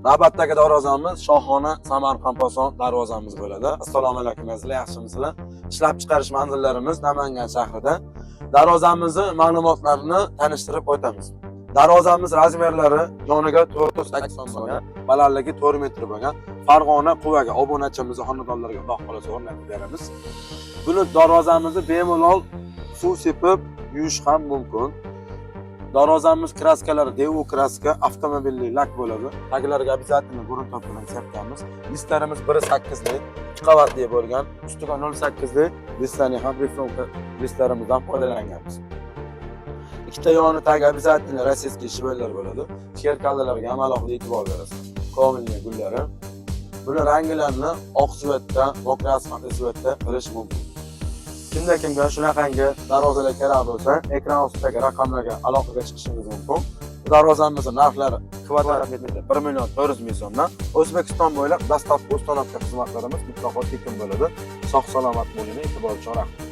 Navbatdagi darvozamiz Shohona Samarqand Poson darvozamiz bo'ladi. Assalomu alaykum azizlar, yaxshimisizlar? Ishlab chiqarish manzillarimiz Namangan shahrida. Darvozamizning ma'lumotlarini tanishtirib o'tamiz. Darvozamiz razmerlari yoniga 480 bo'lgan, balandligi 4 metr bo'lgan. Farg'ona Quvaga obunachimiz xonadonlarga Xudo xolasa o'rnatib beramiz. Buni darvozamizni bemalol suv sepib yuvish ham mumkin. Darvozamiz kraskalari Devo kraska, avtomobilli lak bo'ladi. Taglariga обязательно gruntov bilan sepamiz. Listlarimiz 1.8 lik, 2 qavatli bo'lgan, ustiga 0.8 lik listlarni ham riflonka listlarimizdan foydalanganmiz. Ikkita yoni tagi обязательно rossiyskiy shvellar bo'ladi. Sherkallarga ham alohida e'tibor berasiz. Komilli gullari. Buni ranglarini oq svetda, mokrasman svetda qilish mumkin. Kimda shunaqangi darvozalar kerak bo'lsa, ekran ostidagi raqamlarga aloqaga chiqishingiz mumkin. Darvozamizning narxlari kvadrat metriga 1 million 400 ming so'mdan. O'zbekiston bo'ylab dostavka uстановка xizmatlarimiz mutlaqo tekin bo'ladi. Sog' salomat bo'ling, e'tibor uchun rahmat.